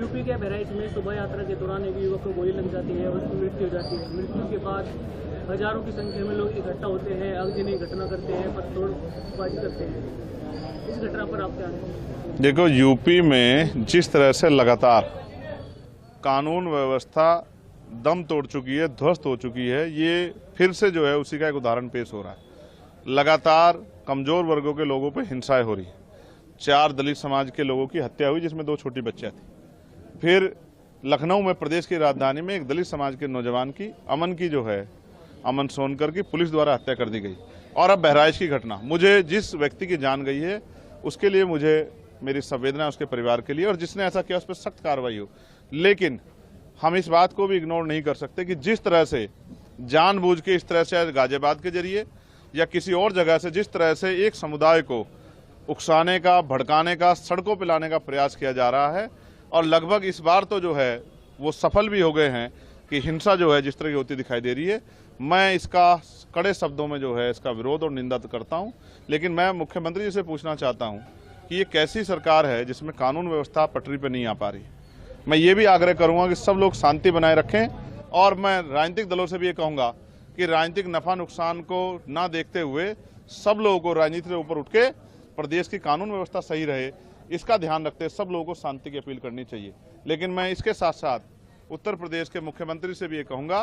UP के बहराइच में शोभा यात्रा के दौरान एक युवक को गोली लग जाती है और उसकी मृत्यु हो जाती है। मृत्यु के बाद हजारों की संख्या में लोग इकट्ठा होते हैं, आगजनी घटना करते हैं, पत्थरबाजी करते हैं। इस घटना पर आप क्या कहेंगे? देखो, यूपी में जिस तरह से लगातार कानून व्यवस्था दम तोड़ चुकी है, ध्वस्त हो चुकी है, ये फिर से जो है उसी का एक उदाहरण पेश हो रहा है। लगातार कमजोर वर्गों के लोगों पर हिंसाएं हो रही है। 4 दलित समाज के लोगों की हत्या हुई, जिसमें 2 छोटी बच्चियां थी। फिर लखनऊ में, प्रदेश की राजधानी में, एक दलित समाज के नौजवान की, अमन सोनकर की, पुलिस द्वारा हत्या कर दी गई। और अब बहराइच की घटना, मुझे जिस व्यक्ति की जान गई है उसके लिए मुझे मेरी संवेदना उसके परिवार के लिए, और जिसने ऐसा किया उस पर सख्त कार्रवाई हो। लेकिन हम इस बात को भी इग्नोर नहीं कर सकते कि जिस तरह से जानबूझ के, इस तरह से गाजियाबाद के जरिए या किसी और जगह से, जिस तरह से एक समुदाय को उकसाने का, भड़काने का, सड़कों पर लाने का प्रयास किया जा रहा है, और लगभग इस बार तो जो है वो सफल भी हो गए हैं कि हिंसा जो है जिस तरह की होती दिखाई दे रही है। मैं इसका कड़े शब्दों में जो है इसका विरोध और निंदा करता हूं। लेकिन मैं मुख्यमंत्री जी से पूछना चाहता हूं कि ये कैसी सरकार है जिसमें कानून व्यवस्था पटरी पर नहीं आ पा रही। मैं ये भी आग्रह करूंगा कि सब लोग शांति बनाए रखें, और मैं राजनीतिक दलों से भी ये कहूंगा कि राजनीतिक नफा नुकसान को ना देखते हुए सब लोगों को राजनीति से ऊपर उठ के प्रदेश की कानून व्यवस्था सही रहे, इसका ध्यान रखते सब लोगों को शांति की अपील करनी चाहिए। लेकिन मैं इसके साथ साथ उत्तर प्रदेश के मुख्यमंत्री से भी ये कहूंगा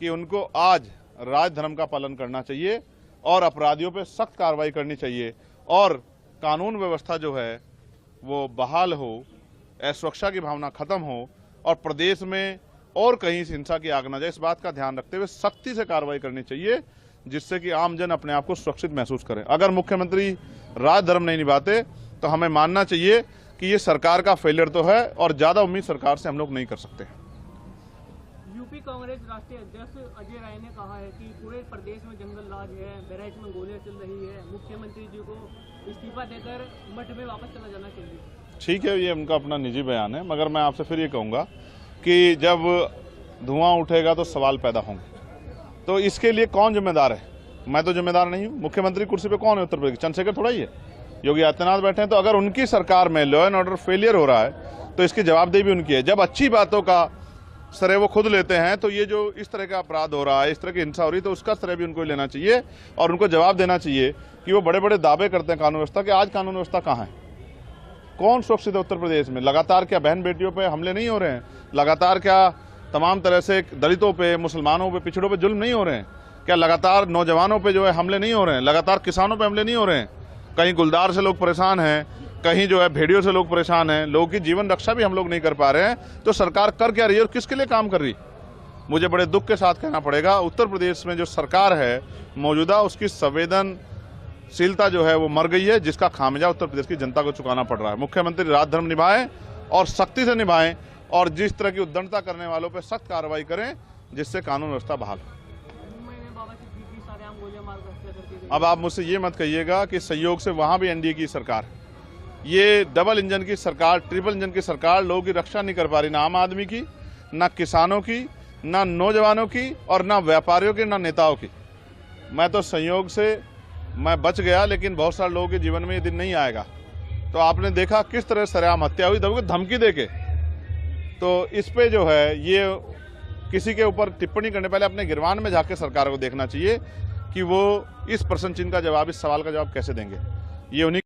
कि उनको आज राजधर्म का पालन करना चाहिए और अपराधियों पर सख्त कार्रवाई करनी चाहिए, और कानून व्यवस्था जो है वो बहाल हो, असुरक्षा की भावना खत्म हो, और प्रदेश में और कहीं हिंसा की आग न जाए, इस बात का ध्यान रखते हुए सख्ती से कार्रवाई करनी चाहिए, जिससे कि आमजन अपने आप को सुरक्षित महसूस करें। अगर मुख्यमंत्री राजधर्म नहीं निभाते तो हमें मानना चाहिए कि ये सरकार का फेलियर तो है, और ज्यादा उम्मीद सरकार से हम लोग नहीं कर सकते। यूपी कांग्रेस राष्ट्रीय अध्यक्ष अजय राय ने कहा है कि पूरे प्रदेश में जंगल राज है, बहराइच में गोलियां चल रही है, मुख्यमंत्री जी को इस्तीफा देकर मठ में वापस चला जाना चाहिए। ठीक है, ये उनका अपना निजी बयान है, मगर मैं आपसे फिर ये कहूँगा कि जब धुआं उठेगा तो सवाल पैदा होंगे। तो इसके लिए कौन जिम्मेदार है? मैं तो जिम्मेदार नहीं हूँ। मुख्यमंत्री कुर्सी पे कौन है उत्तर प्रदेश? चंद्रशेखर थोड़ा ही है, योगी आदित्यनाथ बैठे हैं। तो अगर उनकी सरकार में लॉ एंड ऑर्डर फेलियर हो रहा है तो इसकी जवाबदेही भी उनकी है। जब अच्छी बातों का श्रेय वो खुद लेते हैं, तो ये जो इस तरह का अपराध हो रहा है, इस तरह की हिंसा हो रही है, तो उसका श्रेय भी उनको लेना चाहिए, और उनको जवाब देना चाहिए कि वो बड़े बड़े दावे करते हैं कानून व्यवस्था के। आज कानून व्यवस्था कहाँ है? कौन सुरक्षित है उत्तर प्रदेश में? लगातार क्या बहन बेटियों पे हमले नहीं हो रहे हैं? लगातार क्या तमाम तरह से दलितों पे, मुसलमानों पे, पिछड़ों पे जुल्म नहीं हो रहे हैं? क्या लगातार नौजवानों पे जो है हमले नहीं हो रहे हैं? लगातार किसानों पे हमले नहीं हो रहे हैं? कहीं गुलदार से लोग परेशान हैं, कहीं जो है भेड़ियों से लोग परेशान हैं, लोगों की जीवन रक्षा भी हम लोग नहीं कर पा रहे हैं। तो सरकार कर क्या रही है और किसके लिए काम कर रही? मुझे बड़े दुख के साथ कहना पड़ेगा, उत्तर प्रदेश में जो सरकार है मौजूदा, उसकी संवेदनशीलता जो है वो मर गई है, जिसका खामियाजा उत्तर प्रदेश की जनता को चुकाना पड़ रहा है। मुख्यमंत्री राजधर्म निभाएं और सख्ती से निभाएं, और जिस तरह की उद्दंडता करने वालों पर सख्त कार्रवाई करें, जिससे कानून व्यवस्था बहाल हो। अब आप मुझसे ये मत कहिएगा कि सहयोग से वहां भी एनडीए की सरकार है। ये डबल इंजन की सरकार, ट्रिपल इंजन की सरकार लोगों की रक्षा नहीं कर पा रही, ना आम आदमी की, ना किसानों की, ना नौजवानों की, और ना व्यापारियों की, ना नेताओं की। मैं तो संयोग से मैं बच गया, लेकिन बहुत सारे लोगों के जीवन में ये दिन नहीं आएगा। तो आपने देखा किस तरह सरेआम हत्या हुई, धमकी देके। तो इस पे जो है ये किसी के ऊपर टिप्पणी करने पहले अपने गिरवान में जाके सरकार को देखना चाहिए कि वो इस प्रश्न चिन्ह का जवाब, इस सवाल का जवाब कैसे देंगे। ये उन्हीं